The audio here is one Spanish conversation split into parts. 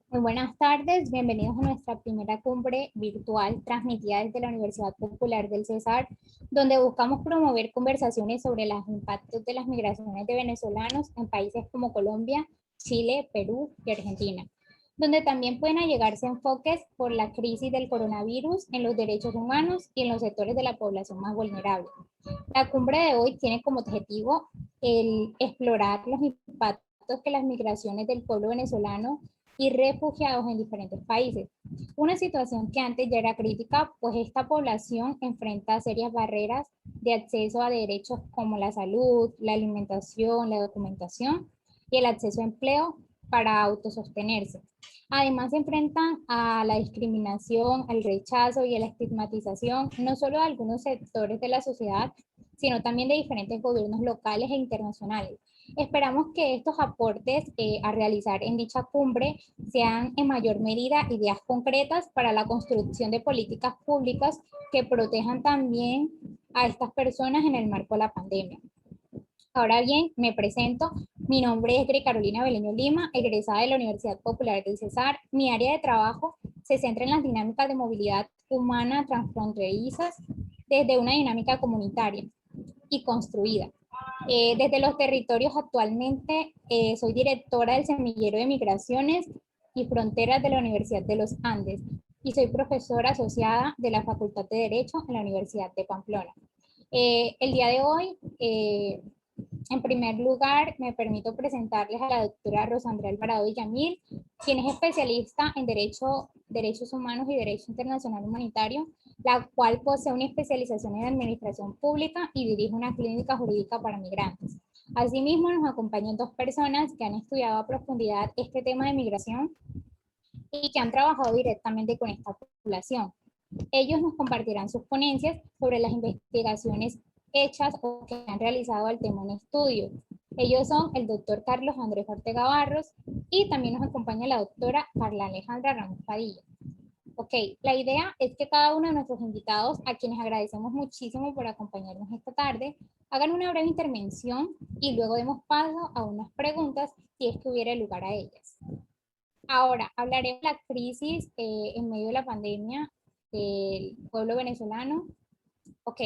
Muy buenas tardes, bienvenidos a nuestra primera cumbre virtual transmitida desde la Universidad Popular del Cesar, donde buscamos promover conversaciones sobre los impactos de las migraciones de venezolanos en países como Colombia, Chile, Perú y Argentina, donde también pueden allegarse enfoques por la crisis del coronavirus en los derechos humanos y en los sectores de la población más vulnerable. La cumbre de hoy tiene como objetivo el explorar los impactos que las migraciones del pueblo venezolano y refugiados en diferentes países. Una situación que antes ya era crítica, pues esta población enfrenta serias barreras de acceso a derechos como la salud, la alimentación, la documentación y el acceso a empleo para autosostenerse. Además, se enfrentan a la discriminación, al rechazo y a la estigmatización, no solo de algunos sectores de la sociedad, sino también de diferentes gobiernos locales e internacionales. Esperamos que estos aportes a realizar en dicha cumbre sean en mayor medida ideas concretas para la construcción de políticas públicas que protejan también a estas personas en el marco de la pandemia. Ahora bien, me presento. Mi nombre es Gri Carolina Beleño Lima, egresada de la Universidad Popular del Cesar. Mi área de trabajo se centra en las dinámicas de movilidad humana transfronterizas desde una dinámica comunitaria y construida. Desde los territorios actualmente soy directora del Semillero de Migraciones y Fronteras de la Universidad de los Andes y soy profesora asociada de la Facultad de Derecho en la Universidad de Pamplona. El día de hoy, en primer lugar, me permito presentarles a la doctora Rosandra Alvarado Villamil, quien es especialista en Derechos Humanos y Derecho Internacional Humanitario, la cual posee una especialización en Administración Pública y dirige una clínica jurídica para migrantes. Asimismo, nos acompañan dos personas que han estudiado a profundidad este tema de migración y que han trabajado directamente con esta población. Ellos nos compartirán sus ponencias sobre las investigaciones hechas o que han realizado el tema en estudio. Ellos son el doctor Carlos Andrés Ortega Barros y también nos acompaña la doctora Carla Alejandra Ramos Padilla. Ok, la idea es que cada uno de nuestros invitados, a quienes agradecemos muchísimo por acompañarnos esta tarde, hagan una breve intervención y luego demos paso a unas preguntas si es que hubiera lugar a ellas. Ahora, hablaremos de la crisis en medio de la pandemia del pueblo venezolano. Ok,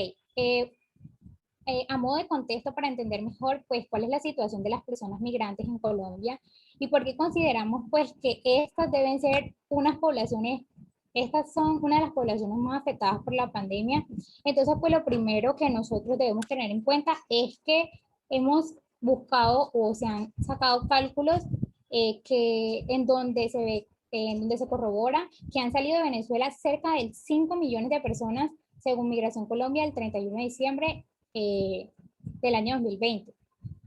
a modo de contexto para entender mejor, pues, cuál es la situación de las personas migrantes en Colombia y por qué consideramos, pues, que estas deben ser unas poblaciones, estas son una de las poblaciones más afectadas por la pandemia. Entonces, pues, lo primero que nosotros debemos tener en cuenta es que hemos buscado o se han sacado cálculos en donde se ve, en donde se corrobora que han salido de Venezuela cerca de 5 millones de personas según Migración Colombia el 31 de diciembre del año 2020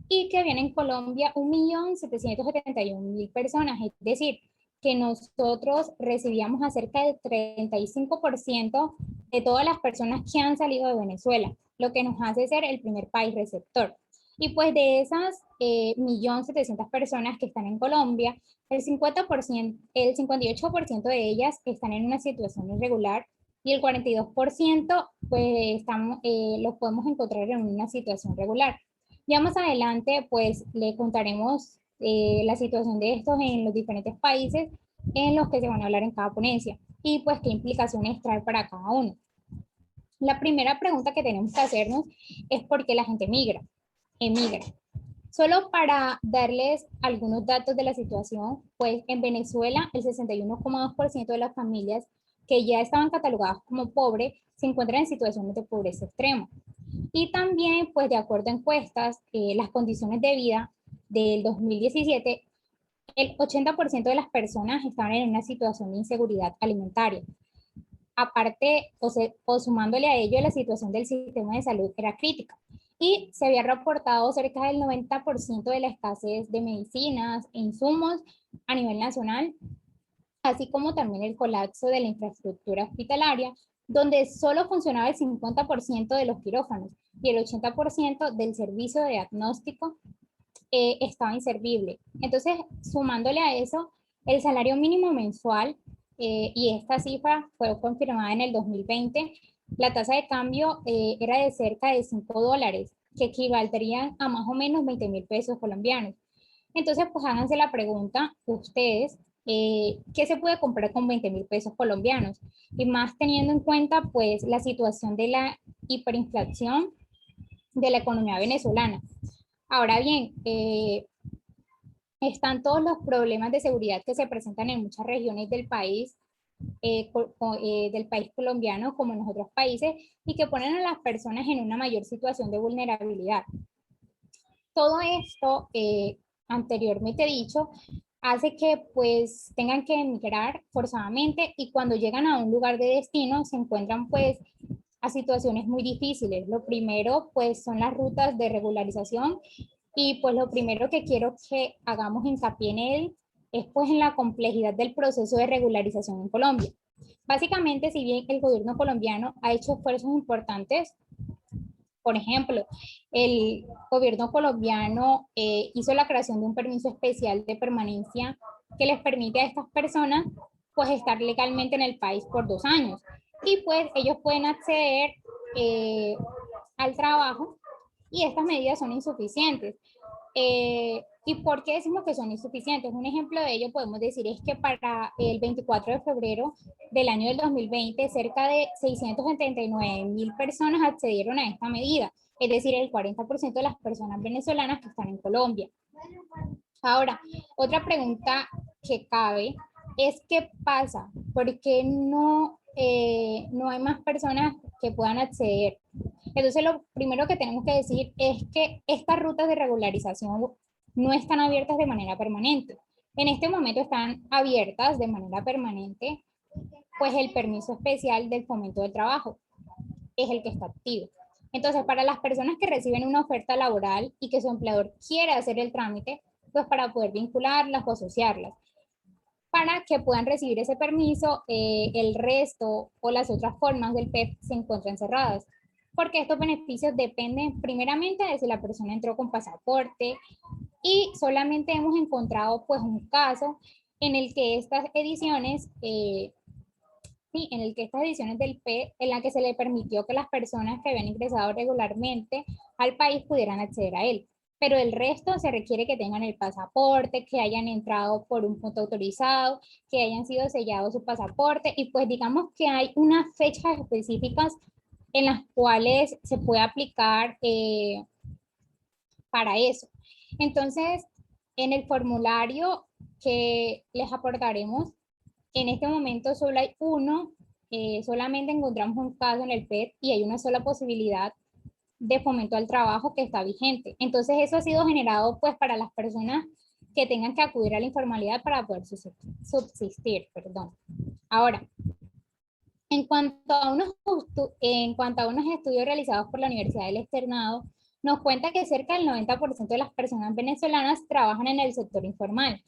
y que viene en Colombia 1.771.000 personas, es decir, que nosotros recibíamos a cerca del 35% de todas las personas que han salido de Venezuela, lo que nos hace ser el primer país receptor. Y pues de esas 1.700.000 personas que están en Colombia, el 50%, el 58% de ellas están en una situación irregular y el 42% pues los podemos encontrar en una situación regular. Ya más adelante pues le contaremos la situación de estos en los diferentes países en los que se van a hablar en cada ponencia y pues qué implicaciones trae para cada uno. La primera pregunta que tenemos que hacernos es por qué la gente emigra. Solo para darles algunos datos de la situación, pues en Venezuela el 61,2% de las familias que ya estaban catalogadas como pobres se encuentran en situaciones de pobreza extrema. Y también, pues de acuerdo a encuestas, las condiciones de vida del 2017, el 80% de las personas estaban en una situación de inseguridad alimentaria. Aparte, o sumándole a ello, la situación del sistema de salud era crítica. Y se había reportado cerca del 90% de la escasez de medicinas e insumos a nivel nacional, así como también el colapso de la infraestructura hospitalaria, donde solo funcionaba el 50% de los quirófanos y el 80% del servicio de diagnóstico estaba inservible. Entonces, sumándole a eso, el salario mínimo mensual, y esta cifra fue confirmada en el 2020, la tasa de cambio era de cerca de $5, que equivaldrían a más o menos 20.000 pesos colombianos. Entonces, pues háganse la pregunta ustedes, ¿qué se puede comprar con 20.000 pesos colombianos? Y más teniendo en cuenta, pues, la situación de la hiperinflación de la economía venezolana. Ahora bien, están todos los problemas de seguridad que se presentan en muchas regiones del país, del país colombiano como en los otros países, y que ponen a las personas en una mayor situación de vulnerabilidad. Todo esto, anteriormente dicho, hace que pues tengan que emigrar forzadamente, y cuando llegan a un lugar de destino se encuentran pues a situaciones muy difíciles. Lo primero pues son las rutas de regularización, y pues lo primero que quiero que hagamos hincapié en él es pues en la complejidad del proceso de regularización en Colombia. Básicamente, si bien el gobierno colombiano ha hecho esfuerzos importantes, por ejemplo, el gobierno colombiano hizo la creación de un permiso especial de permanencia que les permite a estas personas pues estar legalmente en el país por 2 años, y pues ellos pueden acceder eh, al trabajo, y estas medidas son insuficientes. ¿Y por qué decimos que son insuficientes? Un ejemplo de ello podemos decir es que para el 24 de febrero del año del 2020, cerca de 679.000 personas accedieron a esta medida, es decir, el 40% de las personas venezolanas que están en Colombia. Ahora, otra pregunta que cabe es qué pasa, ¿por qué no hay más personas que puedan acceder? Entonces, lo primero que tenemos que decir es que estas rutas de regularización no están abiertas de manera permanente. En este momento están abiertas de manera permanente, pues el permiso especial del fomento del trabajo es el que está activo. Entonces, para las personas que reciben una oferta laboral y que su empleador quiere hacer el trámite, pues para poder vincularlas o asociarlas, para que puedan recibir ese permiso, el resto o las otras formas del PEP se encuentran cerradas, porque estos beneficios dependen primeramente de si la persona entró con pasaporte, y solamente hemos encontrado pues un caso en el que estas ediciones, sí, en el que estas ediciones del PEP, en la que se le permitió que las personas que habían ingresado regularmente al país pudieran acceder a él. Pero el resto se requiere que tengan el pasaporte, que hayan entrado por un punto autorizado, que hayan sido sellados su pasaporte, y pues digamos que hay unas fechas específicas en las cuales se puede aplicar para eso. Entonces, en el formulario que les aportaremos, en este momento solo hay uno, solamente encontramos un caso en el PET, y hay una sola posibilidad de fomento al trabajo que está vigente. Entonces eso ha sido generado pues para las personas que tengan que acudir a la informalidad para poder subsistir, perdón. Ahora, en cuanto a unos estudios realizados por la Universidad del Externado, nos cuenta que cerca del 90% de las personas venezolanas trabajan en el sector informal,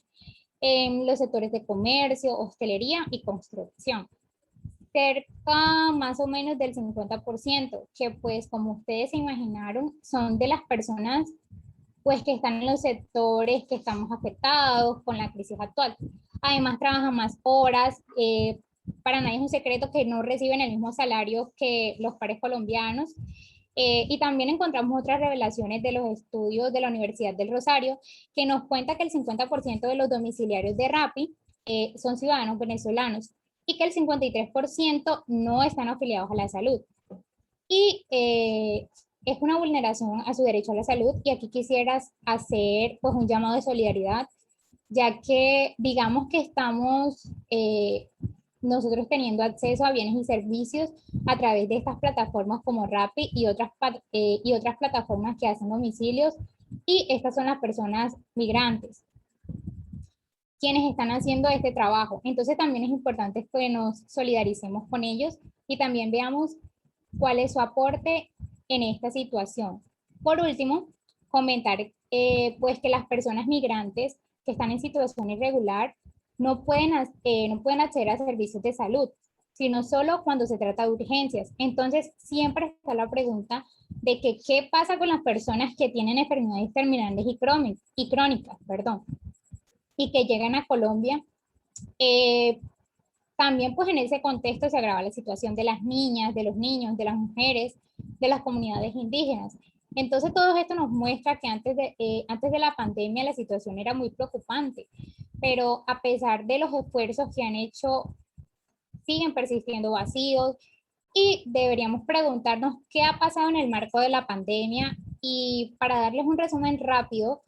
en los sectores de comercio, hostelería y construcción. Cerca más o menos del 50%, que pues como ustedes se imaginaron, son de las personas pues que están en los sectores que estamos afectados con la crisis actual. Además trabajan más horas, para nadie es un secreto que no reciben el mismo salario que los pares colombianos. Y también encontramos otras revelaciones de los estudios de la Universidad del Rosario, que nos cuenta que el 50% de los domiciliarios de Rappi son ciudadanos venezolanos, y que el 53% no están afiliados a la salud. Y es una vulneración a su derecho a la salud, y aquí quisieras hacer pues un llamado de solidaridad, ya que digamos que estamos nosotros teniendo acceso a bienes y servicios a través de estas plataformas como Rappi y otras plataformas que hacen domicilios, y estas son las personas migrantes quienes están haciendo este trabajo. Entonces también es importante que nos solidaricemos con ellos y también veamos cuál es su aporte en esta situación. Por último, comentar pues que las personas migrantes que están en situación irregular no pueden acceder a servicios de salud, sino solo cuando se trata de urgencias. Entonces, siempre está la pregunta de que qué pasa con las personas que tienen enfermedades terminales y crónicas, perdón, y que llegan a Colombia. Eh, También pues en ese contexto se agrava la situación de las niñas, de los niños, de las mujeres, de las comunidades indígenas. Entonces todo esto nos muestra que antes de la pandemia la situación era muy preocupante, pero a pesar de los esfuerzos que han hecho, siguen persistiendo vacíos y deberíamos preguntarnos qué ha pasado en el marco de la pandemia. Y para darles un resumen rápido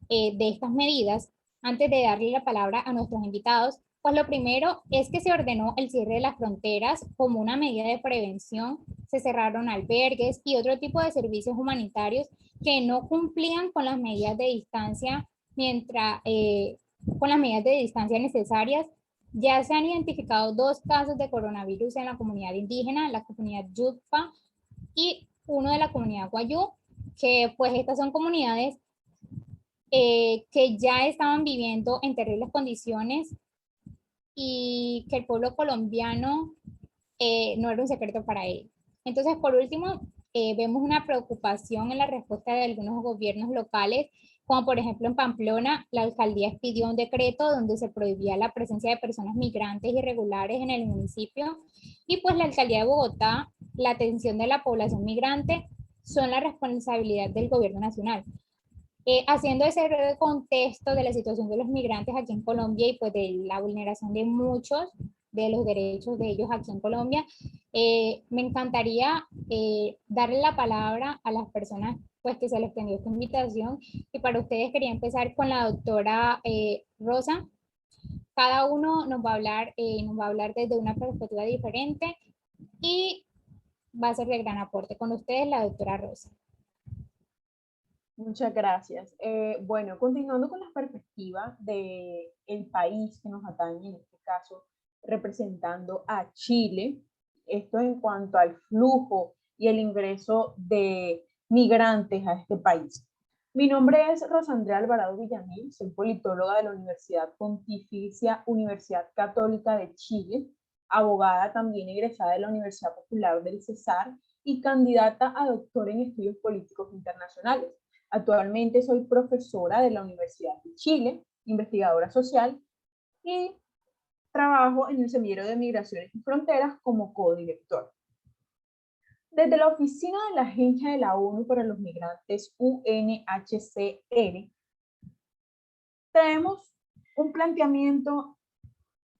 de estas medidas, antes de darle la palabra a nuestros invitados, pues lo primero es que se ordenó el cierre de las fronteras como una medida de prevención. Se cerraron albergues y otro tipo de servicios humanitarios que no cumplían con las medidas de distancia con las medidas de distancia necesarias. Ya se han identificado 2 casos de coronavirus en la comunidad indígena, la comunidad Yutpa y uno de la comunidad Guayú, que pues estas son comunidades que ya estaban viviendo en terribles condiciones y que el pueblo colombiano no era un secreto para él. Entonces, por último, vemos una preocupación en la respuesta de algunos gobiernos locales, como por ejemplo en Pamplona, la alcaldía expidió un decreto donde se prohibía la presencia de personas migrantes irregulares en el municipio, y pues la alcaldía de Bogotá, la atención de la población migrante son la responsabilidad del gobierno nacional. Haciendo ese breve contexto de la situación de los migrantes aquí en Colombia y pues de la vulneración de muchos de los derechos de ellos aquí en Colombia, me encantaría darle la palabra a las personas pues que se les extendió esta invitación, y para ustedes quería empezar con la doctora Rosa. Cada uno nos va a hablar desde una perspectiva diferente y va a ser de gran aporte. Con ustedes la doctora Rosa. Muchas gracias. Bueno, continuando con la perspectiva del país que nos atañe, en este caso representando a Chile, esto en cuanto al flujo y el ingreso de migrantes a este país. Mi nombre es Rosandrea Alvarado Villamil, soy politóloga de la Universidad Pontificia Universidad Católica de Chile, abogada también egresada de la Universidad Popular del Cesar y candidata a doctora en estudios políticos internacionales. Actualmente soy profesora de la Universidad de Chile, investigadora social, y trabajo en el Semillero de Migraciones y Fronteras como codirector. Desde la oficina de la Agencia de la ONU para los Migrantes, UNHCR, traemos un planteamiento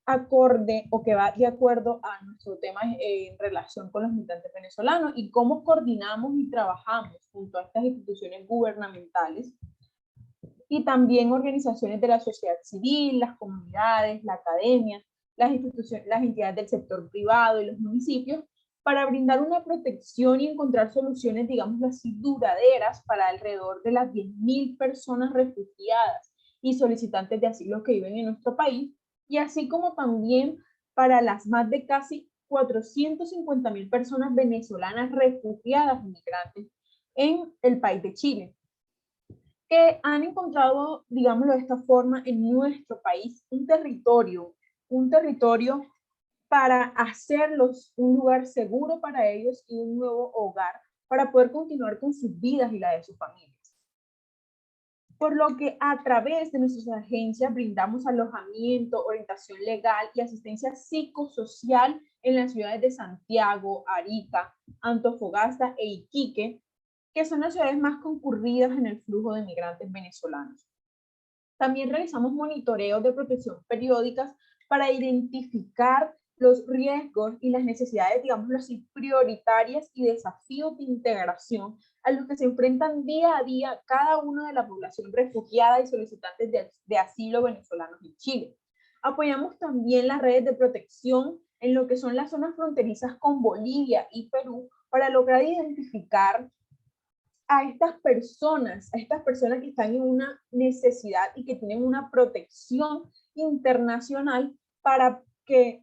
acorde o que va de acuerdo a nuestro tema en relación con los migrantes venezolanos y cómo coordinamos y trabajamos junto a estas instituciones gubernamentales y también organizaciones de la sociedad civil, las comunidades, la academia, las entidades del sector privado y los municipios, para brindar una protección y encontrar soluciones, digamos así, duraderas para alrededor de las 10.000 personas refugiadas y solicitantes de asilo que viven en nuestro país, y así como también para las más de casi 450.000 personas venezolanas refugiadas y migrantes en el país de Chile, que han encontrado, digámoslo de esta forma, en nuestro país un territorio para hacerlos un lugar seguro para ellos y un nuevo hogar para poder continuar con sus vidas y la de sus familias. Por lo que a través de nuestras agencias brindamos alojamiento, orientación legal y asistencia psicosocial en las ciudades de Santiago, Arica, Antofagasta e Iquique, que son las ciudades más concurridas en el flujo de migrantes venezolanos. También realizamos monitoreos de protección periódicas para identificar los riesgos y las necesidades, digámoslo así, prioritarias y desafíos de integración a los que se enfrentan día a día cada uno de la población refugiada y solicitantes de asilo venezolanos en Chile. Apoyamos también las redes de protección en lo que son las zonas fronterizas con Bolivia y Perú para lograr identificar a estas personas que están en una necesidad y que tienen una protección internacional para que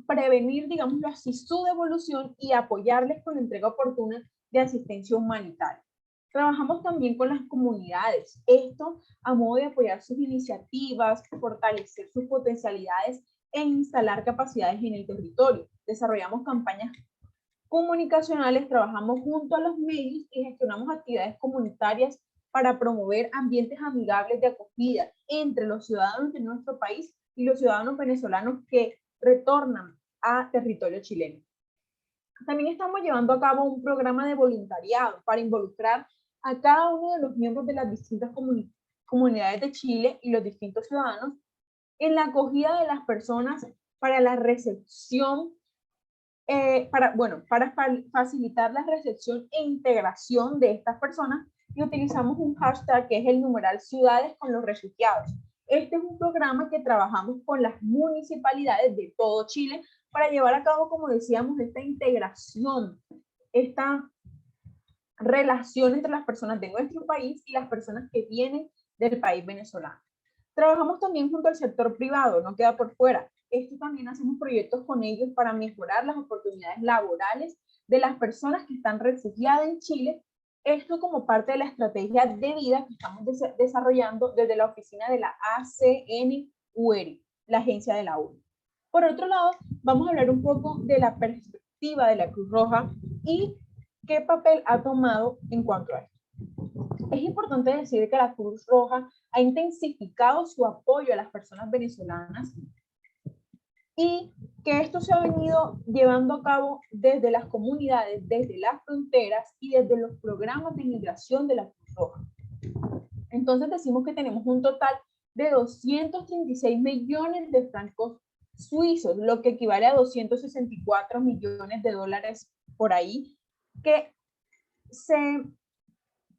prevenir, digámoslo así, su devolución y apoyarles con la entrega oportuna de asistencia humanitaria. Trabajamos también con las comunidades, esto a modo de apoyar sus iniciativas, fortalecer sus potencialidades e instalar capacidades en el territorio. Desarrollamos campañas comunicacionales, trabajamos junto a los medios y gestionamos actividades comunitarias para promover ambientes amigables de acogida entre los ciudadanos de nuestro país y los ciudadanos venezolanos que retornan a territorio chileno. También estamos llevando a cabo un programa de voluntariado para involucrar a cada uno de los miembros de las distintas comunidades de Chile y los distintos ciudadanos en la acogida de las personas para la recepción, para facilitar la recepción e integración de estas personas, y utilizamos un hashtag que es el numeral Ciudades con los Refugiados. Este es un programa que trabajamos con las municipalidades de todo Chile para llevar a cabo, como decíamos, esta integración, esta relación entre las personas de nuestro país y las personas que vienen del país venezolano. Trabajamos también junto al sector privado, no queda por fuera. Esto también hacemos proyectos con ellos para mejorar las oportunidades laborales de las personas que están refugiadas en Chile. Esto como parte de la estrategia de vida que estamos desarrollando desde la oficina de la ACNUR, la agencia de la ONU. Por otro lado, vamos a hablar un poco de la perspectiva de la Cruz Roja y qué papel ha tomado en cuanto a esto. Es importante decir que la Cruz Roja ha intensificado su apoyo a las personas venezolanas y que esto se ha venido llevando a cabo desde las comunidades, desde las fronteras y desde los programas de inmigración de la Cruz Roja. Entonces decimos que tenemos un total de 236 millones de francos suizos, lo que equivale a 264 millones de dólares por ahí, que se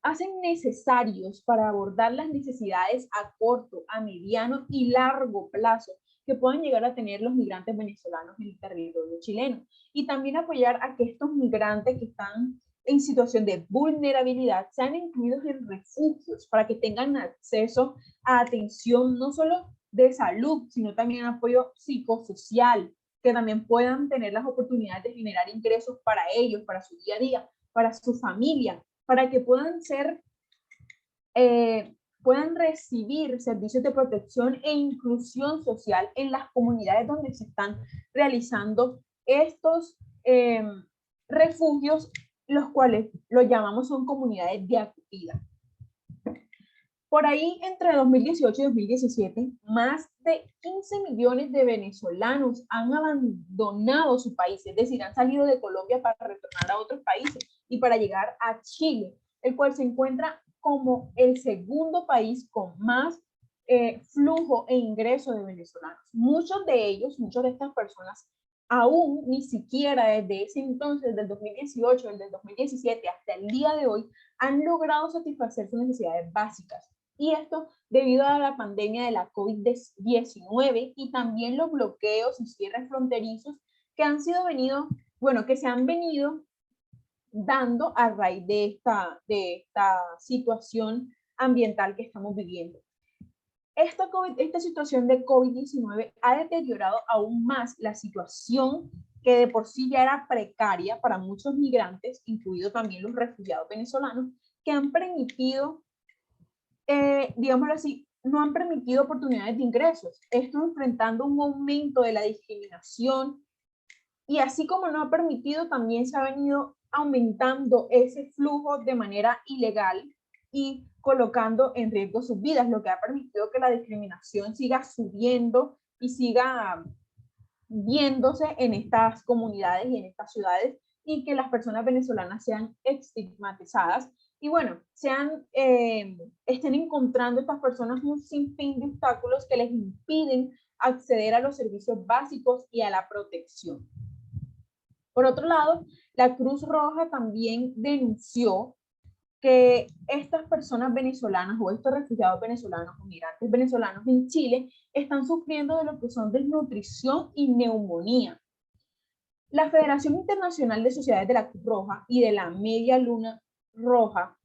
hacen necesarios para abordar las necesidades a corto, a mediano y largo plazo que puedan llegar a tener los migrantes venezolanos en el territorio chileno, y también apoyar a que estos migrantes que están en situación de vulnerabilidad sean incluidos en refugios para que tengan acceso a atención no solo de salud, sino también apoyo psicosocial, que también puedan tener las oportunidades de generar ingresos para ellos, para su día a día, para su familia, para que puedan puedan recibir servicios de protección e inclusión social en las comunidades donde se están realizando estos refugios, los cuales los llamamos son comunidades de acogida. Por ahí, entre 2018 y 2017, más de 15 millones de venezolanos han abandonado su país, es decir, han salido de Colombia para retornar a otros países y para llegar a Chile, el cual se encuentra como el segundo país con más flujo e ingreso de venezolanos. Muchos de ellos, muchas de estas personas, aún ni siquiera desde ese entonces, desde el 2018, desde el 2017 hasta el día de hoy, han logrado satisfacer sus necesidades básicas. Y esto debido a la pandemia de la COVID-19 y también los bloqueos y cierres fronterizos que que se han venido dando a raíz de esta situación ambiental que estamos viviendo. Esta situación de COVID-19 ha deteriorado aún más la situación que de por sí ya era precaria para muchos migrantes, incluidos también los refugiados venezolanos, que han permitido, digámoslo así, no han permitido oportunidades de ingresos. Esto enfrentando un aumento de la discriminación, y así como no ha permitido, también se ha venido aumentando ese flujo de manera ilegal y colocando en riesgo sus vidas, lo que ha permitido que la discriminación siga subiendo y siga viéndose en estas comunidades y en estas ciudades, y que las personas venezolanas sean estigmatizadas y bueno, estén encontrando estas personas un sinfín de obstáculos que les impiden acceder a los servicios básicos y a la protección. Por otro lado, la Cruz Roja también denunció que estas personas venezolanas o estos refugiados venezolanos o migrantes venezolanos en Chile están sufriendo de lo que son desnutrición y neumonía. La Federación Internacional de Sociedades de la Cruz Roja y de la Media Luna Roja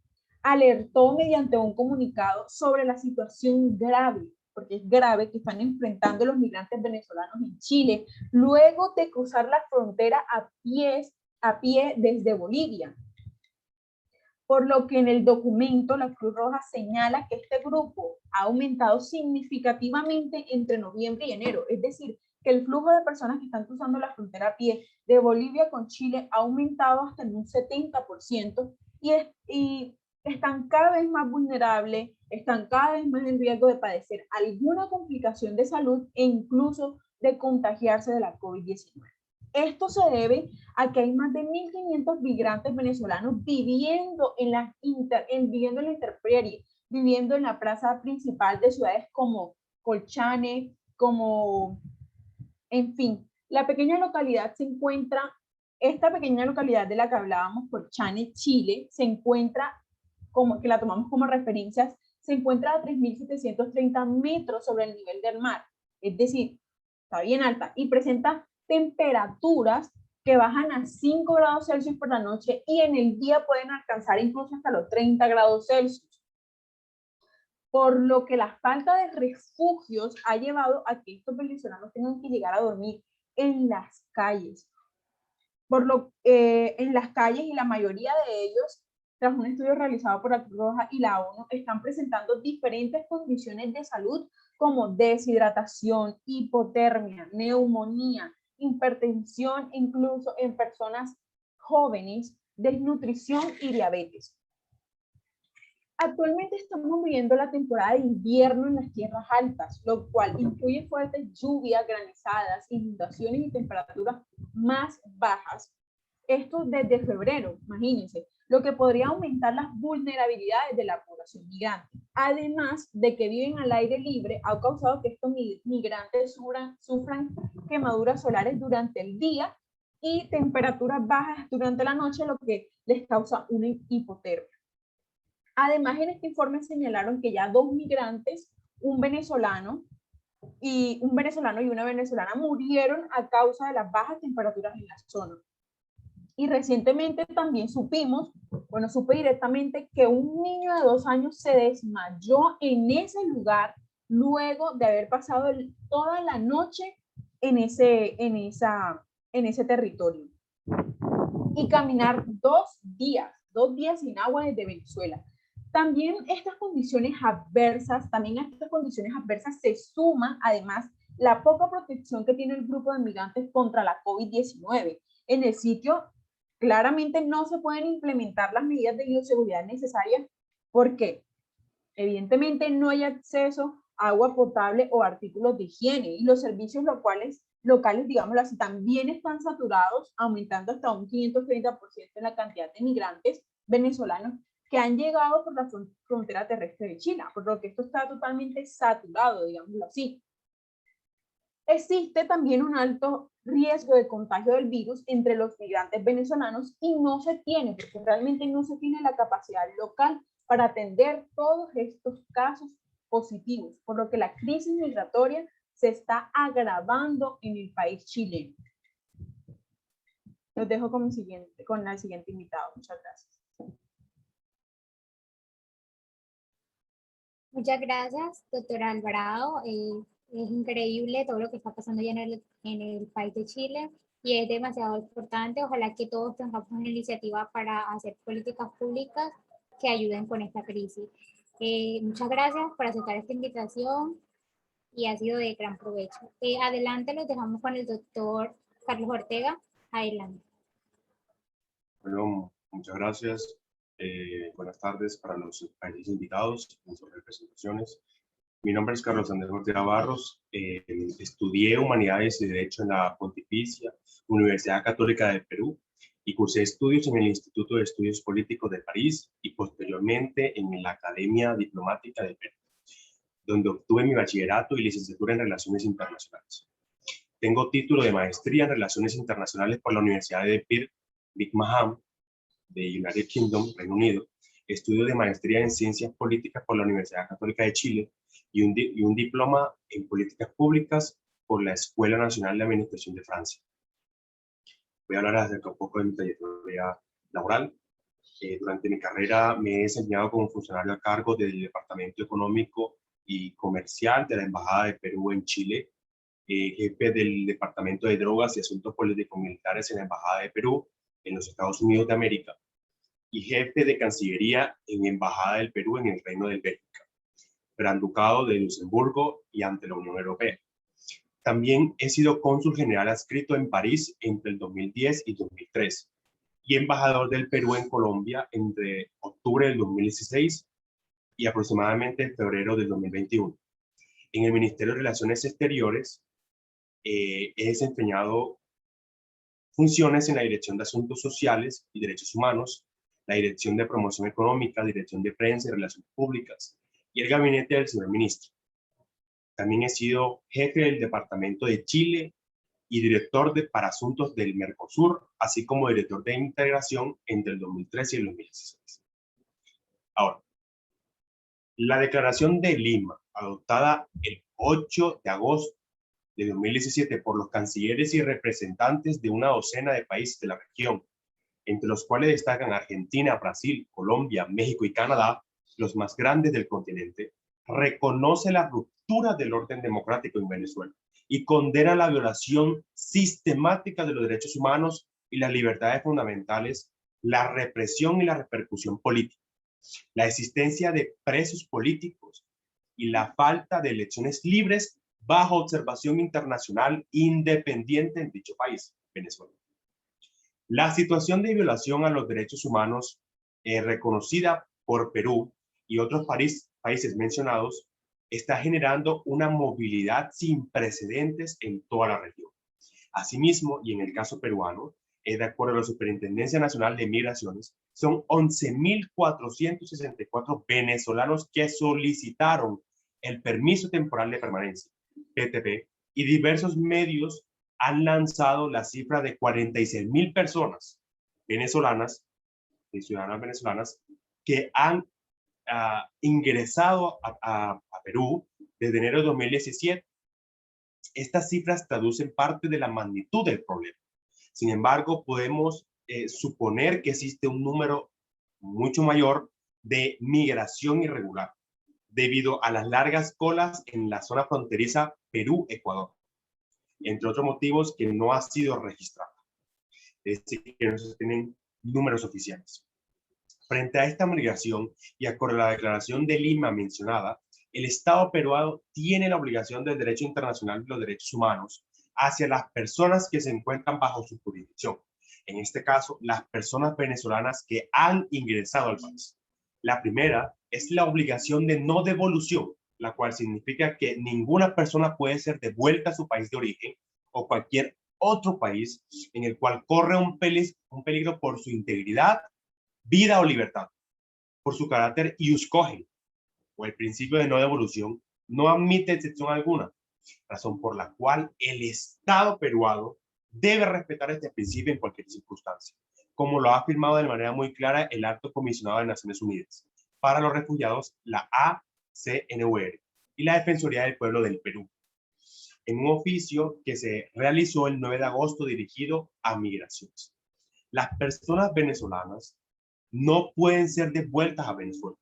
alertó mediante un comunicado sobre la situación grave, porque es grave, que están enfrentando los migrantes venezolanos en Chile luego de cruzar la frontera a pie desde Bolivia. Por lo que en el documento la Cruz Roja señala que este grupo ha aumentado significativamente entre noviembre y enero, es decir, que el flujo de personas que están cruzando la frontera a pie de Bolivia con Chile ha aumentado hasta en un 70%, y están cada vez más vulnerables, están cada vez más en riesgo de padecer alguna complicación de salud e incluso de contagiarse de la COVID-19. Esto se debe a que hay más de 1.500 migrantes venezolanos viviendo en la intemperie, viviendo en la plaza principal de ciudades como Colchane, como, en fin, la pequeña localidad se encuentra, esta pequeña localidad de la que hablábamos, Colchane, Chile, se encuentra, como que la tomamos como referencias, se encuentra a 3.730 metros sobre el nivel del mar, es decir, está bien alta y presenta temperaturas que bajan a 5 grados Celsius por la noche y en el día pueden alcanzar incluso hasta los 30 grados Celsius. Por lo que la falta de refugios ha llevado a que estos venezolanos tengan que llegar a dormir en las calles. En las calles, y la mayoría de ellos, tras un estudio realizado por la Cruz Roja y la ONU, están presentando diferentes condiciones de salud como deshidratación, hipotermia, neumonía, hipertensión, incluso en personas jóvenes, desnutrición y diabetes. Actualmente estamos viviendo la temporada de invierno en las tierras altas, lo cual incluye fuertes lluvias, granizadas, inundaciones y temperaturas más bajas. Esto desde febrero, imagínense, lo que podría aumentar las vulnerabilidades de la población migrante. Además de que viven al aire libre, ha causado que estos migrantes sufran quemaduras solares durante el día y temperaturas bajas durante la noche, lo que les causa una hipotermia. Además, en este informe señalaron que ya 2 migrantes, un venezolano y una venezolana, murieron a causa de las bajas temperaturas en la zona. Y recientemente también supe directamente que un niño de 2 años se desmayó en ese lugar luego de haber pasado toda la noche en ese territorio. Y caminar 2 días sin agua desde Venezuela. También a estas condiciones adversas se suma además la poca protección que tiene el grupo de migrantes contra la COVID-19. En el sitio claramente no se pueden implementar las medidas de bioseguridad necesarias porque evidentemente no hay acceso a agua potable o artículos de higiene y los servicios locales, digámoslo así, también están saturados, aumentando hasta un 530% en la cantidad de migrantes venezolanos que han llegado por la frontera terrestre de China, por lo que esto está totalmente saturado, digámoslo así. Existe también un alto riesgo de contagio del virus entre los migrantes venezolanos y porque realmente no se tiene la capacidad local para atender todos estos casos positivos, por lo que la crisis migratoria se está agravando en el país chileno. Los dejo con el siguiente invitado. Muchas gracias. Muchas gracias, doctora Alvarado. Es increíble todo lo que está pasando ya en el país de Chile y es demasiado importante. Ojalá que todos tengamos una iniciativa para hacer políticas públicas que ayuden con esta crisis. Muchas gracias por aceptar esta invitación y ha sido de gran provecho. Adelante, los dejamos con el doctor Carlos Ortega. Adelante. Bueno, muchas gracias. Buenas tardes para los países invitados en sus representaciones. Mi nombre es Carlos Andrés Ortega Barros. Estudié Humanidades y Derecho en la Pontificia Universidad Católica de Perú y cursé estudios en el Instituto de Estudios Políticos de París y posteriormente en la Academia Diplomática de Perú, donde obtuve mi bachillerato y licenciatura en Relaciones Internacionales. Tengo título de maestría en Relaciones Internacionales por la Universidad de Birmingham, de United Kingdom, Reino Unido, estudio de maestría en Ciencias Políticas por la Universidad Católica de Chile y un diploma en Políticas Públicas por la Escuela Nacional de Administración de Francia. Voy a hablar acerca un poco de mi trayectoria laboral. Durante mi carrera me he desempeñado como funcionario a cargo del Departamento Económico y Comercial de la Embajada de Perú en Chile, jefe del Departamento de Drogas y Asuntos Político-Militares en la Embajada de Perú en los Estados Unidos de América y jefe de Cancillería en Embajada del Perú en el Reino de Bélgica, Gran Ducado de Luxemburgo y ante la Unión Europea. También he sido cónsul general adscrito en París entre el 2010 y 2013 y embajador del Perú en Colombia entre octubre del 2016 y aproximadamente febrero del 2021. En el Ministerio de Relaciones Exteriores he desempeñado funciones en la Dirección de Asuntos Sociales y Derechos Humanos, la Dirección de Promoción Económica, Dirección de Prensa y Relaciones Públicas y el gabinete del señor ministro. También he sido jefe del Departamento de Chile y director para asuntos del Mercosur, así como director de integración entre el 2013 y el 2016. Ahora, la Declaración de Lima, adoptada el 8 de agosto de 2017 por los cancilleres y representantes de una docena de países de la región, entre los cuales destacan Argentina, Brasil, Colombia, México y Canadá, los más grandes del continente, reconoce la ruptura del orden democrático en Venezuela y condena la violación sistemática de los derechos humanos y las libertades fundamentales, la represión y la repercusión política, la existencia de presos políticos y la falta de elecciones libres bajo observación internacional independiente en dicho país, Venezuela. La situación de violación a los derechos humanos reconocida por Perú y otros países mencionados está generando una movilidad sin precedentes en toda la región. Asimismo, y en el caso peruano, de acuerdo a la Superintendencia Nacional de Migraciones, son 11.464 venezolanos que solicitaron el permiso temporal de permanencia, PTP, y diversos medios han lanzado la cifra de 46.000 personas venezolanas, ciudadanas venezolanas, que han ingresado a Perú desde enero de 2017. Estas cifras traducen parte de la magnitud del problema. Sin embargo, podemos suponer que existe un número mucho mayor de migración irregular debido a las largas colas en la zona fronteriza Perú-Ecuador, entre otros motivos que no ha sido registrada. Es decir, que no se tienen números oficiales. Frente a esta migración y acorde a la Declaración de Lima mencionada, el Estado peruano tiene la obligación del derecho internacional de los derechos humanos hacia las personas que se encuentran bajo su jurisdicción. En este caso, las personas venezolanas que han ingresado al país. La primera es la obligación de no devolución, la cual significa que ninguna persona puede ser devuelta a su país de origen o cualquier otro país en el cual corre un peligro por su integridad, vida o libertad, por su carácter ius cogens, o el principio de no devolución, no admite excepción alguna, razón por la cual el Estado peruano debe respetar este principio en cualquier circunstancia, como lo ha afirmado de manera muy clara el Alto Comisionado de Naciones Unidas para los Refugiados, la ACNUR, y la Defensoría del Pueblo del Perú, en un oficio que se realizó el 9 de agosto dirigido a migraciones. Las personas venezolanas no pueden ser devueltas a Venezuela.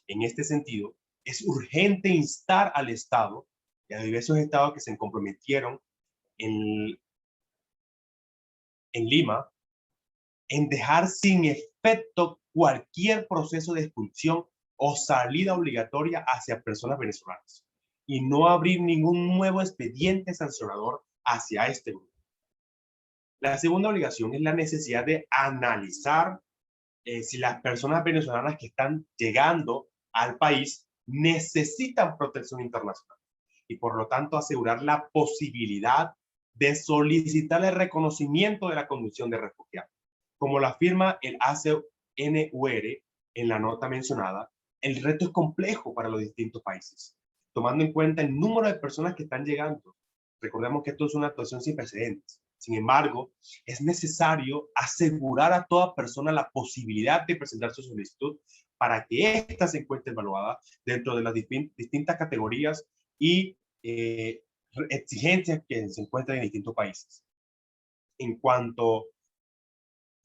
En este sentido, es urgente instar al Estado y a diversos estados que se comprometieron en Lima en dejar sin efecto cualquier proceso de expulsión o salida obligatoria hacia personas venezolanas y no abrir ningún nuevo expediente sancionador hacia este grupo. La segunda obligación es la necesidad de analizar si las personas venezolanas que están llegando al país necesitan protección internacional y por lo tanto asegurar la posibilidad de solicitar el reconocimiento de la condición de refugiado. Como lo afirma el ACNUR en la nota mencionada, el reto es complejo para los distintos países, tomando en cuenta el número de personas que están llegando. Recordemos que esto es una actuación sin precedentes. Sin embargo, es necesario asegurar a toda persona la posibilidad de presentar su solicitud para que ésta se encuentre evaluada dentro de las distintas categorías y exigencias que se encuentran en distintos países. En cuanto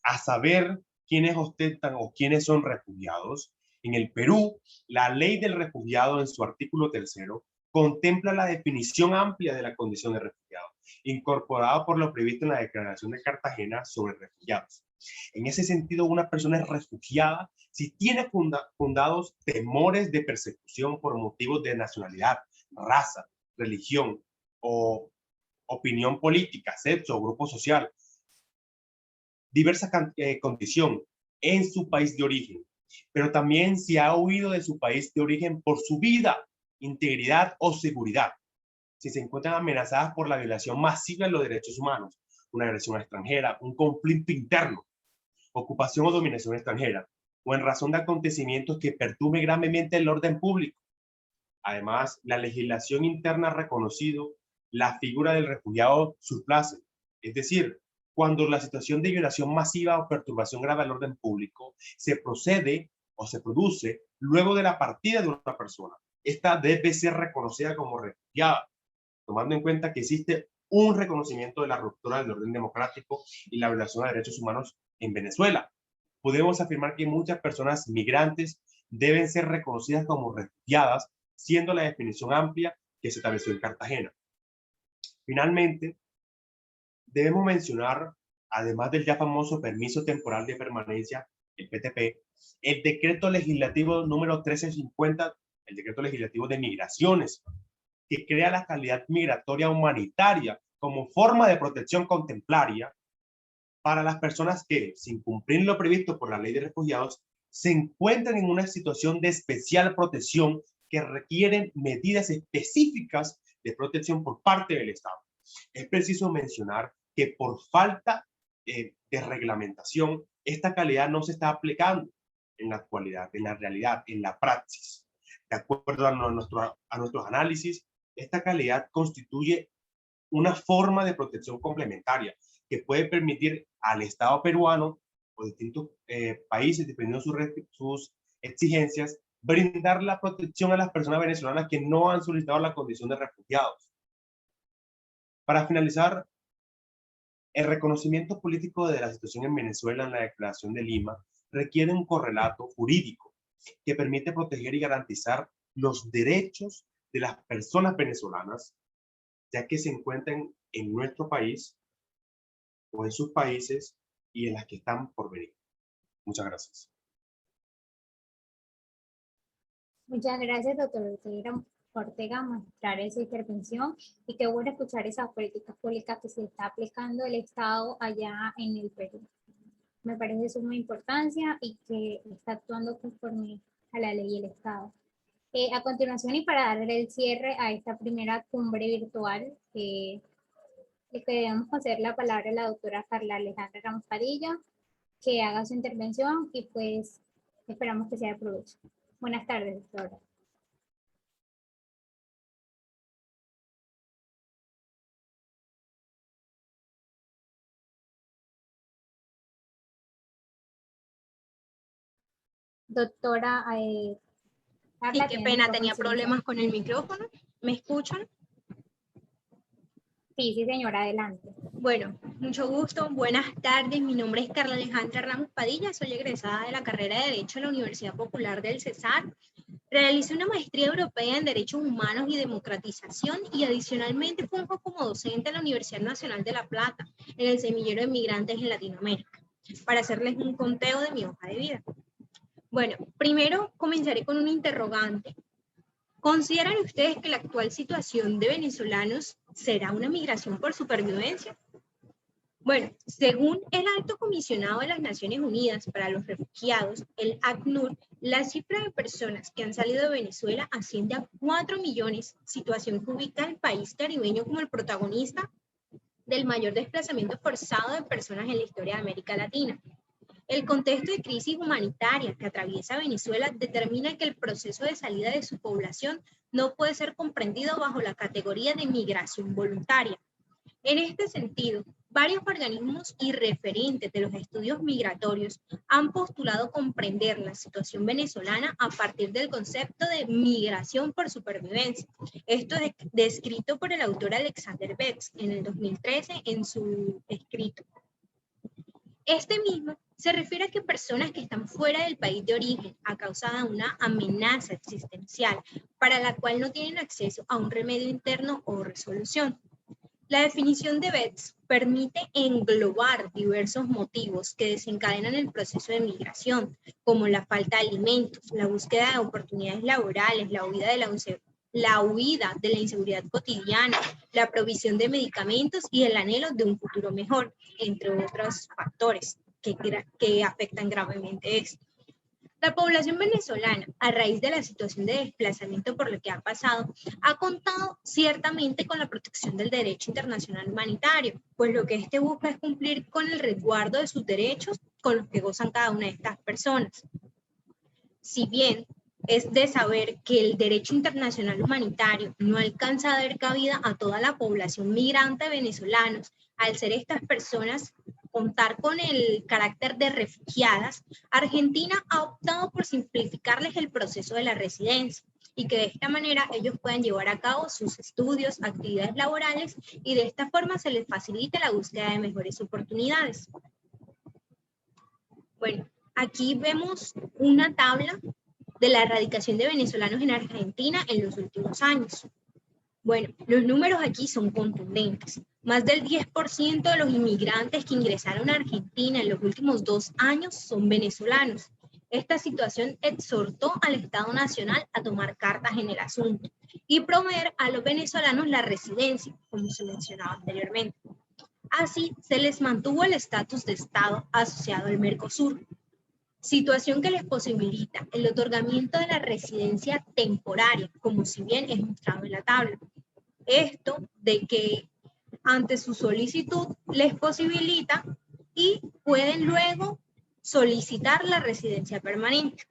a saber quiénes ostentan o quiénes son refugiados, en el Perú, la ley del refugiado en su artículo 3 contempla la definición amplia de la condición de refugiado, incorporado por lo previsto en la Declaración de Cartagena sobre refugiados. En ese sentido, una persona es refugiada si tiene fundados temores de persecución por motivos de nacionalidad, raza, religión o opinión política, sexo o grupo social, diversa condición en su país de origen, pero también si ha huido de su país de origen por su vida, integridad o seguridad, si se encuentran amenazadas por la violación masiva de los derechos humanos, una agresión extranjera, un conflicto interno, ocupación o dominación extranjera, o en razón de acontecimientos que perturben gravemente el orden público. Además, la legislación interna ha reconocido la figura del refugiado surplace, es decir, cuando la situación de violación masiva o perturbación grave al orden público se procede o se produce luego de la partida de una persona. Esta debe ser reconocida como refugiada, tomando en cuenta que existe un reconocimiento de la ruptura del orden democrático y la violación de derechos humanos en Venezuela. Podemos afirmar que muchas personas migrantes deben ser reconocidas como refugiadas, siendo la definición amplia que se estableció en Cartagena. Finalmente, debemos mencionar, además del ya famoso permiso temporal de permanencia, el PTP, el decreto legislativo número 1350, el decreto legislativo de migraciones, que crea la calidad migratoria humanitaria como forma de protección contemplaria para las personas que, sin cumplir lo previsto por la ley de refugiados, se encuentran en una situación de especial protección que requieren medidas específicas de protección por parte del Estado. Es preciso mencionar que por falta de reglamentación, esta calidad no se está aplicando en la actualidad, en la realidad, en la praxis. De acuerdo a nuestros análisis, esta calidad constituye una forma de protección complementaria que puede permitir al Estado peruano o distintos países, dependiendo de sus exigencias, brindar la protección a las personas venezolanas que no han solicitado la condición de refugiados. Para finalizar, el reconocimiento político de la situación en Venezuela en la Declaración de Lima requiere un correlato jurídico que permite proteger y garantizar los derechos de las personas venezolanas, ya que se encuentran en nuestro país o en sus países y en las que están por venir. Muchas gracias. Muchas gracias, doctor Ortega, mostrar esa intervención, y qué bueno escuchar esas políticas públicas que se está aplicando el Estado allá en el Perú. Me parece de suma importancia y que está actuando conforme a la ley y el Estado. A continuación, y para darle el cierre a esta primera cumbre virtual, le queremos conceder la palabra a la doctora Carla Alejandra Ramos Padilla, que haga su intervención y pues esperamos que sea de provecho. Buenas tardes, doctora. Doctora, sí, qué pena, tenía problemas con el micrófono. ¿Me escuchan? Sí, sí, señora, adelante. Bueno, mucho gusto, buenas tardes. Mi nombre es Carla Alejandra Ramos Padilla, soy egresada de la carrera de Derecho en la Universidad Popular del Cesar. Realicé una maestría europea en Derechos Humanos y Democratización y adicionalmente funjo como docente en la Universidad Nacional de La Plata, en el semillero de migrantes en Latinoamérica, para hacerles un conteo de mi hoja de vida. Bueno, primero comenzaré con un interrogante. ¿Consideran ustedes que la actual situación de venezolanos será una migración por supervivencia? Bueno, según el Alto Comisionado de las Naciones Unidas para los Refugiados, el ACNUR, la cifra de personas que han salido de Venezuela asciende a 4 millones, situación que ubica al país caribeño como el protagonista del mayor desplazamiento forzado de personas en la historia de América Latina. El contexto de crisis humanitaria que atraviesa Venezuela determina que el proceso de salida de su población no puede ser comprendido bajo la categoría de migración voluntaria. En este sentido, varios organismos y referentes de los estudios migratorios han postulado comprender la situación venezolana a partir del concepto de migración por supervivencia. Esto es descrito por el autor Alexander Betts en el 2013 en su escrito. Este mismo se refiere a que personas que están fuera del país de origen a causa de una amenaza existencial para la cual no tienen acceso a un remedio interno o resolución. La definición de Betts permite englobar diversos motivos que desencadenan el proceso de migración, como la falta de alimentos, la búsqueda de oportunidades laborales, la huida de la inseguridad cotidiana, la provisión de medicamentos y el anhelo de un futuro mejor, entre otros factores que afectan gravemente esto. La población venezolana, a raíz de la situación de desplazamiento por la que ha pasado, ha contado ciertamente con la protección del derecho internacional humanitario, pues lo que este busca es cumplir con el resguardo de sus derechos con los que gozan cada una de estas personas. Si bien es de saber que el derecho internacional humanitario no alcanza a dar cabida a toda la población migrante de venezolanos, al ser estas personas contar con el carácter de refugiadas, Argentina ha optado por simplificarles el proceso de la residencia y que de esta manera ellos puedan llevar a cabo sus estudios, actividades laborales y de esta forma se les facilita la búsqueda de mejores oportunidades. Bueno, aquí vemos una tabla de la erradicación de venezolanos en Argentina en los últimos años. Bueno, los números aquí son contundentes. Más del 10% de los inmigrantes que ingresaron a Argentina en los últimos 2 años son venezolanos. Esta situación exhortó al Estado Nacional a tomar cartas en el asunto y proveer a los venezolanos la residencia, como se mencionaba anteriormente. Así, se les mantuvo el estatus de Estado asociado al Mercosur, situación que les posibilita el otorgamiento de la residencia temporaria, como si bien es mostrado en la tabla. Esto de que ante su solicitud les posibilita y pueden luego solicitar la residencia permanente.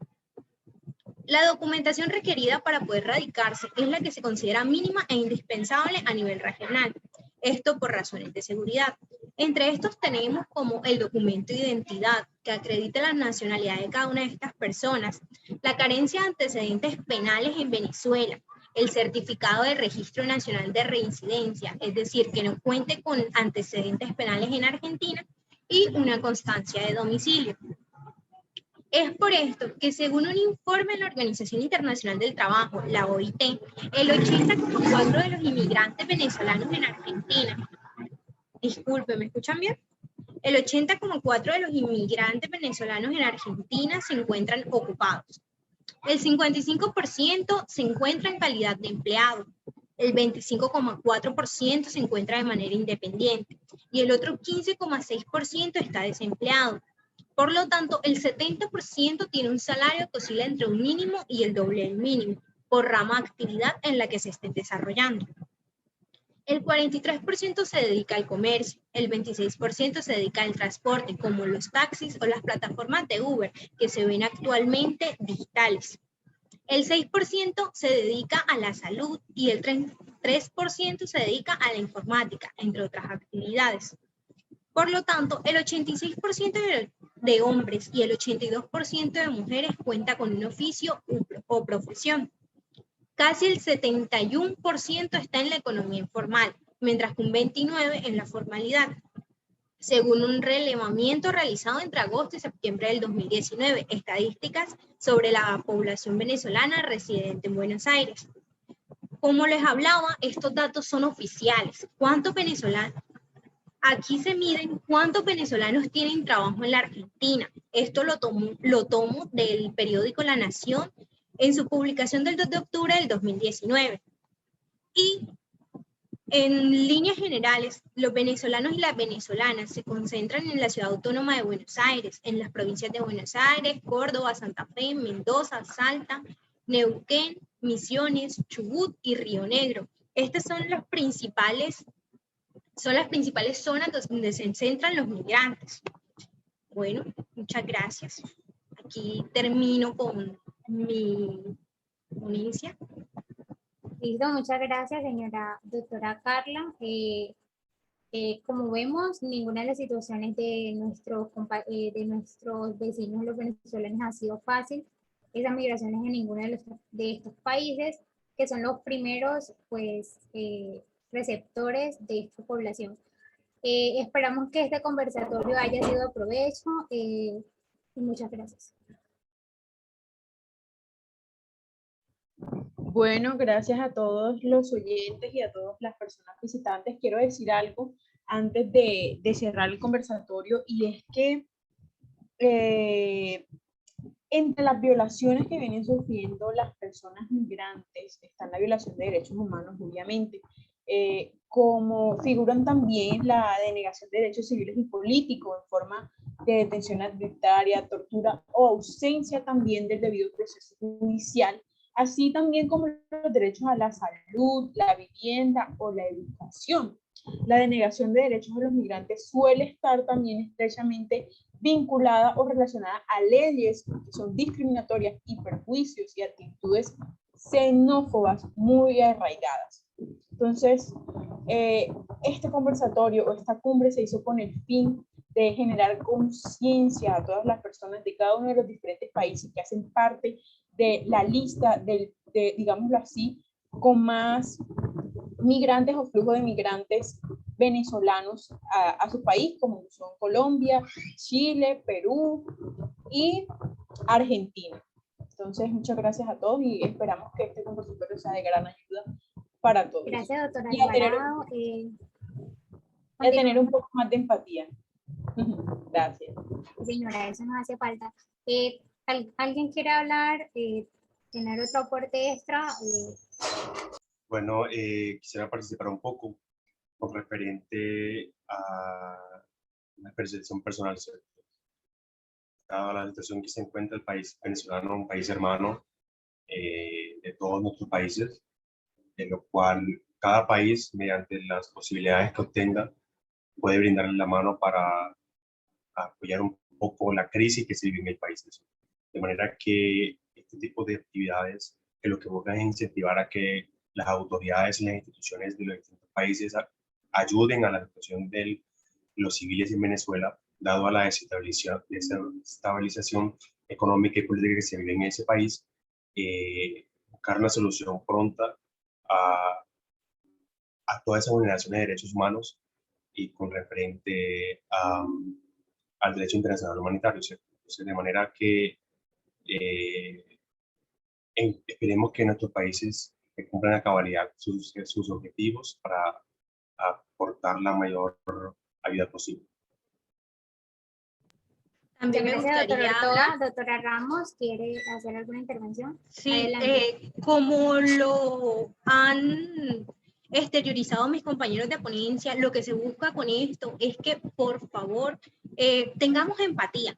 La documentación requerida para poder radicarse es la que se considera mínima e indispensable a nivel regional. Esto por razones de seguridad. Entre estos tenemos como el documento de identidad, que acredita la nacionalidad de cada una de estas personas, la carencia de antecedentes penales en Venezuela, el certificado de Registro Nacional de Reincidencia, es decir, que no cuente con antecedentes penales en Argentina, y una constancia de domicilio. Es por esto que según un informe de la Organización Internacional del Trabajo, la OIT, el 80,4% de los inmigrantes venezolanos en Argentina, disculpe, ¿me escuchan bien? El 80,4% de los inmigrantes venezolanos en Argentina se encuentran ocupados. El 55% se encuentra en calidad de empleado. El 25,4% se encuentra de manera independiente y el otro 15,6% está desempleado. Por lo tanto, el 70% tiene un salario que oscila entre un mínimo y el doble del mínimo, por rama de actividad en la que se estén desarrollando. El 43% se dedica al comercio, el 26% se dedica al transporte, como los taxis o las plataformas de Uber, que se ven actualmente digitales. El 6% se dedica a la salud y el 3% se dedica a la informática, entre otras actividades. Por lo tanto, el 86% de hombres y el 82% de mujeres cuenta con un oficio o profesión. Casi el 71% está en la economía informal, mientras que un 29% en la formalidad, según un relevamiento realizado entre agosto y septiembre del 2019, estadísticas sobre la población venezolana residente en Buenos Aires. Como les hablaba, estos datos son oficiales. ¿Cuántos venezolanos? Aquí se miden cuántos venezolanos tienen trabajo en la Argentina. Esto lo tomo del periódico La Nación en su publicación del 2 de octubre del 2019. Y en líneas generales, los venezolanos y las venezolanas se concentran en la ciudad autónoma de Buenos Aires, en las provincias de Buenos Aires, Córdoba, Santa Fe, Mendoza, Salta, Neuquén, Misiones, Chubut y Río Negro. Estas son las principales zonas donde se centran los migrantes. Bueno, muchas gracias. Aquí termino con mi ponencia. Listo, muchas gracias, señora doctora Carla. Como vemos, ninguna de las situaciones de nuestros vecinos, los venezolanos, ha sido fácil. Esas migraciones en ninguno de estos países, que son los primeros, pues, receptores de esta población. Esperamos que este conversatorio haya sido de provecho y muchas gracias. Bueno, gracias a todos los oyentes y a todas las personas visitantes. Quiero decir algo antes de cerrar el conversatorio, y es que entre las violaciones que vienen sufriendo las personas migrantes está la violación de derechos humanos, obviamente, como figuran también la denegación de derechos civiles y políticos en forma de detención arbitraria, tortura o ausencia también del debido proceso judicial, así también como los derechos a la salud, la vivienda o la educación. La denegación de derechos de los migrantes suele estar también estrechamente vinculada o relacionada a leyes que son discriminatorias y perjuicios y actitudes xenófobas muy arraigadas. Entonces, este conversatorio o esta cumbre se hizo con el fin de generar conciencia a todas las personas de cada uno de los diferentes países que hacen parte de la lista de digámoslo así, con más migrantes o flujo de migrantes venezolanos a su país, como son Colombia, Chile, Perú y Argentina. Entonces, muchas gracias a todos y esperamos que este conversatorio sea de gran ayuda para todos. Gracias, doctora Y a tener un poco más de empatía. Gracias. Señora, eso nos hace falta. ¿Alguien quiere hablar? ¿Tener otro aporte extra? Bueno, quisiera participar un poco con referente a una percepción personal, ¿cierto? Dada la situación que se encuentra el país venezolano, un país hermano de todos nuestros países, de lo cual cada país, mediante las posibilidades que obtenga, puede brindarle la mano para apoyar un poco la crisis que se vive en el país. De manera que este tipo de actividades, que lo que buscan es incentivar a que las autoridades y las instituciones de los distintos países ayuden a la situación de los civiles en Venezuela, dado a la desestabilización económica y política que se vive en ese país, buscar una solución pronta a toda esa vulneración de derechos humanos y con referente al derecho internacional humanitario, ¿cierto? Entonces, de manera que esperemos que nuestros países cumplan a cabalidad sus objetivos para aportar la mayor ayuda posible. También me Gracias, gustaría doctora hablar. Doctora Ramos, ¿quiere hacer alguna intervención? Sí, como lo han exteriorizado mis compañeros de ponencia, lo que se busca con esto es que, por favor, tengamos empatía.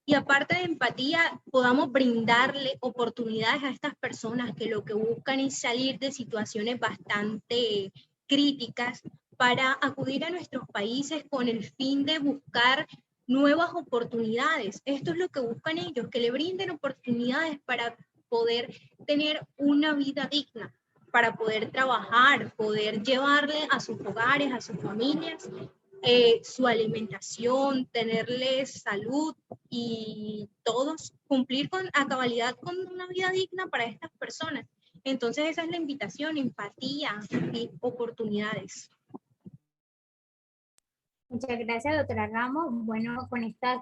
Y aparte de empatía, podamos brindarle oportunidades a estas personas que lo que buscan es salir de situaciones bastante críticas para acudir a nuestros países con el fin de buscar nuevas oportunidades. Esto es lo que buscan ellos, que le brinden oportunidades para poder tener una vida digna, para poder trabajar, poder llevarle a sus hogares, a sus familias, su alimentación, tenerles salud y todos cumplir a cabalidad con una vida digna para estas personas. Entonces esa es la invitación, empatía y oportunidades. Muchas gracias, doctora Ramos. Bueno, con estas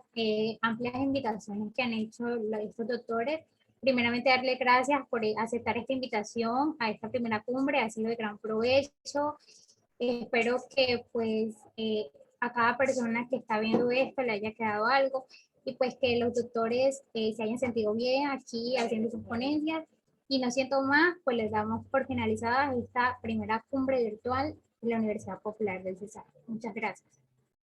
amplias invitaciones que han hecho estos doctores, primeramente darle gracias por aceptar esta invitación a esta primera cumbre, ha sido de gran provecho. Espero que pues a cada persona que está viendo esto le haya quedado algo y pues que los doctores se hayan sentido bien aquí haciendo sus ponencias. Y no siento más, pues les damos por finalizada esta primera cumbre virtual de la Universidad Popular del Cesar. Muchas gracias.